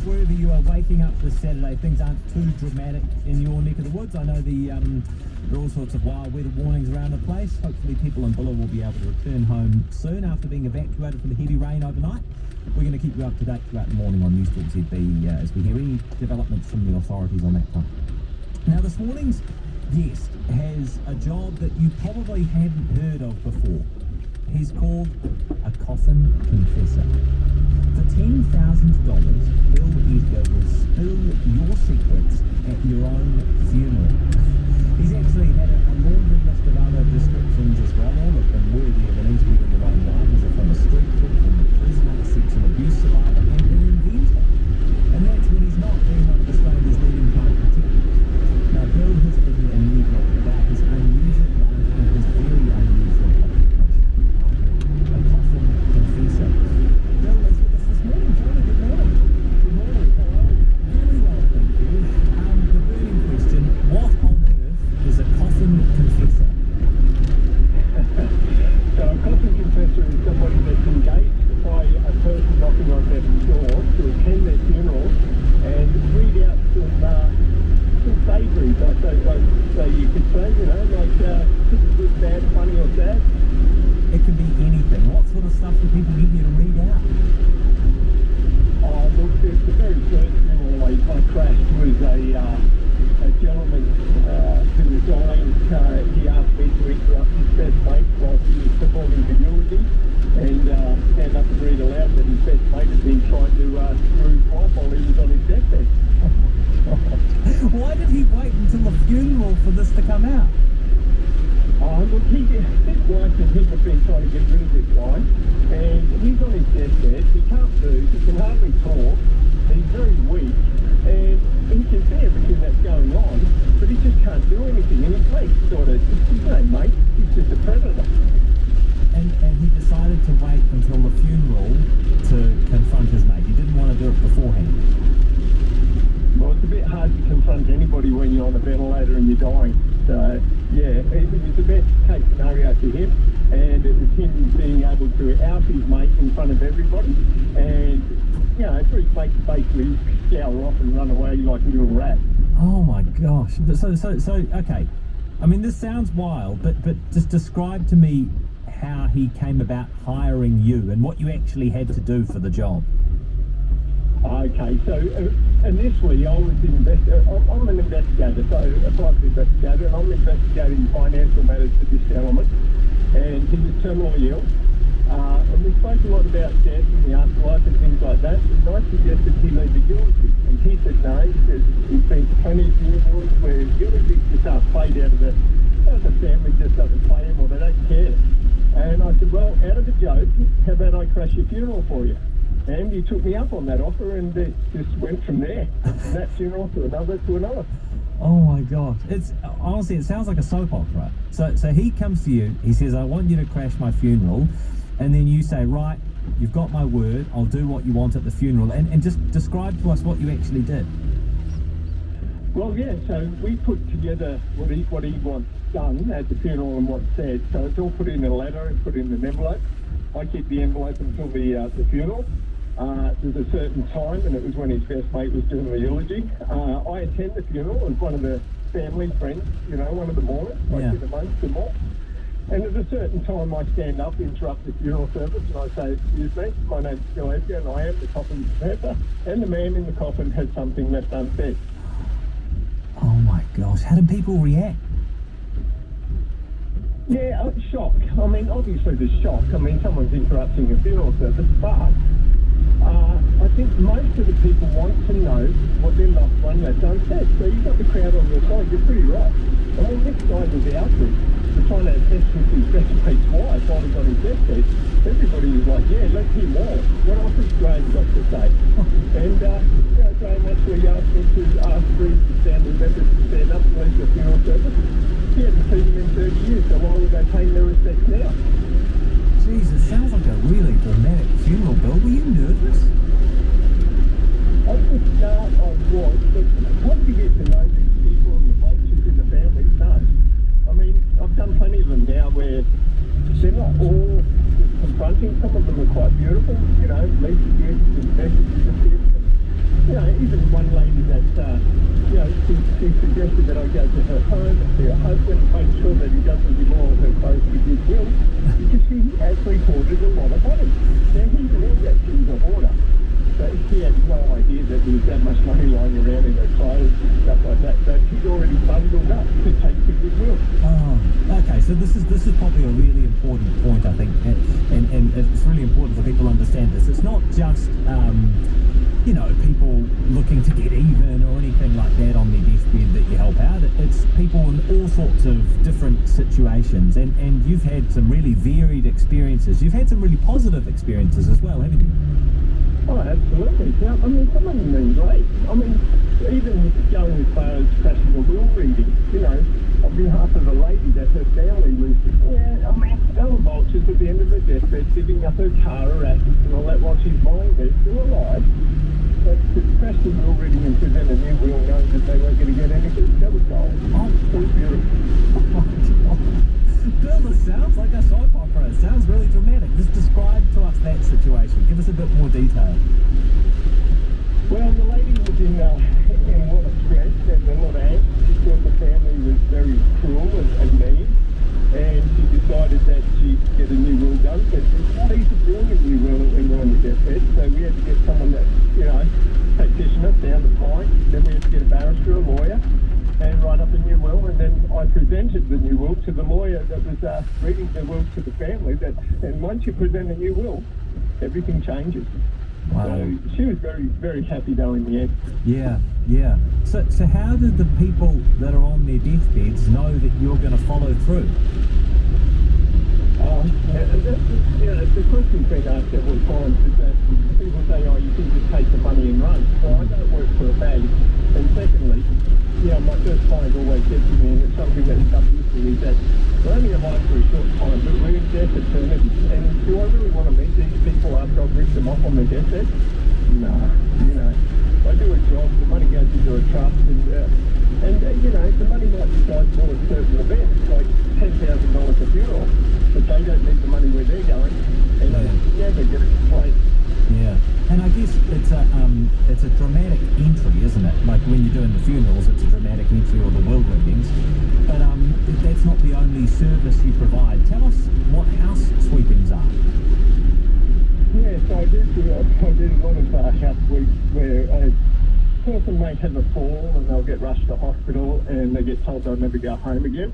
wherever you are waking up this Saturday, things aren't too dramatic in your neck of the woods. I know there are all sorts of wild weather warnings around the place. Hopefully people in Bulla will be able to return home soon after being evacuated from the heavy rain overnight. We're going to keep you up to date throughout the morning on News Talk ZB as we hear any developments from the authorities on that front. Now, this morning's guest has a job that you probably haven't heard of before. He's called a coffin confessor. For $10,000, Bill Edgar will spill your secrets at your own funeral. He's actually had a laundry list of other descriptions as well, all of them worthy of an interview in their own right. He's from a street cook, from a prisoner, a sexual abuse survivor, and an inventor. And that's when he's not being one of Australia's leading crime detectives. Now, Bill has written a new book about his unusual life and his very unusual occupation. A coffin confessor. Bill is with us this morning. Johnny, good morning. Good morning. How are you? Very well, thank you. The burning question, what on earth is a coffin confessor? So a coffin confessor is somebody that's engaged by a person knocking on their door to attend their funeral and read out some vagaries, I suppose so you could say, you know, like good, bad, funny or sad. It could be anything. What sort of stuff do people get you to read out? Oh, look, the very first funeral I crashed was a gentleman who was dying. He asked me to interrupt his best mate while he was performing the eulogy and stand up and read aloud that his best mate had been trying to screw his wife while he was on his deathbed. Why did he wait until the funeral for this to come out? Look, his wife and him have been trying to get rid of this guy, and he's on his deathbed. He can't move, he can hardly talk, he's very weak, and he can see everything that's going on, but he just can't do anything, and his mate's sort of, you know, mate, he's just a predator. And he decided to wait until the funeral to confront his mate. He didn't want to do it beforehand. Well, it's a bit hard to confront anybody when you're on a ventilator and you're dying. So, yeah, it was the best case scenario for him, and it was him being able to out his mate in front of everybody, and, you know, for his mate to basically scour off and run away like a little rat. Oh my gosh. So okay. I mean, this sounds wild, but just describe to me how he came about hiring you and what you actually had to do for the job. Okay, so initially I was I'm an investigator, so a private investigator, and I'm investigating financial matters for this gentleman, and he was terminally ill. And we spoke a lot about death and the afterlife and things like that, and I suggested he lead the eulogy, and he said no. He said he's been to plenty of funerals where eulogies just aren't played out of the family just doesn't play him or they don't care. And I said, well, out of the joke, how about I crash your funeral for you? And he took me up on that offer, and it just went from there. From that funeral to another to another. Oh my gosh. It's honestly, it sounds like a soap opera. So he comes to you, he says, I want you to crash my funeral, and then you say, right, you've got my word, I'll do what you want at the funeral, and just describe to us what you actually did. Well, yeah, so we put together what he wants done at the funeral and what's said. So it's all put in a letter and put in an envelope. I keep the envelope until the funeral. There's a certain time, and it was when his best mate was doing the eulogy. I attend the funeral as one of the family friends, you know, one of the mourners. I sit amongst them all. And at a certain time, I stand up, interrupt the funeral service, and I say, excuse me, my name's Phillip, and I am the coffin confessor, and the man in the coffin has something left unsaid. Oh my gosh, how did people react? Yeah, shock. I mean, obviously there's shock. I mean, someone's interrupting a funeral service, but I think most of the people want to know what their loved one left unsaid. So you've got the crowd on your side, you're pretty right. I mean, this guy was out there trying to test with his best mate's wife while he's on his deathbed. Everybody was like, yeah, let's hear more. What else has Graham got to say? And, you know, Graham actually asked me to ask three family members to stand up and lead the funeral service. He hadn't seen them in 30 years, so why would they pay their respects now? Jesus, sounds like a really dramatic funeral, Bill. Were you nervous? At the start I was, but once you get to know these people and the vultures in the family, no. I mean, I've done plenty of them now where they're not all just confronting. Some of them are quite beautiful, you know, leave gifts and messages and even one lady that, she suggested that I go to her home, to her husband, make sure that he doesn't give all of her clothes to Goodwill, because she actually hoarded a lot of money. Now, he knew that she was a hoarder, but she had no idea that there was that much money lying around in her clothes and stuff like that. So she'd already bundled up to take to Goodwill. Oh, okay. So this is probably a really important point, I think, and it's really important for people to understand this. It's not just people looking to get even or anything like that on their deathbed that you help out. It's people in all sorts of different situations, and you've had some really varied experiences. You've had some really positive experiences as well, haven't you? Oh, absolutely. Yeah, I mean, some of them mean great. I mean, even going as far as crashing a will reading, on behalf of a lady that her family was, Ellen Vultures at the end of her deathbed, giving up her car, her assets and all that while she's lying there, still alive. But to crash the will reading and present a new will knowing that they weren't going to get anything, that was gold. Oh, it was beautiful. Bill, this sounds like a soap opera. It sounds really dramatic. Just describe to us that situation. Give us a bit more detail. Well, the lady was in a lot of stress and a lot of angst. She thought the family was very cruel and mean, and she decided that she'd get a new will done. But it's not easy doing a new will when you're on your deathbed, so we had to get someone that, practitioner down the line. Then we had to get a barrister, a lawyer, and write up a new will, and then I presented the new will to the lawyer that was reading the will to the family. And once you present a new will, everything changes. Wow. So she was very, very happy though in the end. Yeah. So how did the people that are on their deathbeds know that you're going to follow through? The question's been asked several times is that people say, you can just take the money and run. Well, I don't work for a bank. And secondly, my first client always said to me, and it's something that stuck with me, is that we're only alive for a short time, but we're in death eternity. And do I really want to meet these people after I've ripped them off on their deathbed? No. I do a job, the money goes into a trust, and the money might be tied for a certain event, like $10,000 a funeral, but they don't need the money where they're going, and they never get a complaint. Yeah, and I guess it's a dramatic entry, isn't it? Like when you're doing the funerals, it's a dramatic entry or the will readings. But that's not the only service you provide. Tell us what house sweepings are. Yeah, so I did a lot of house sweeps where a person may have a fall and they'll get rushed to hospital and they get told they'll never go home again.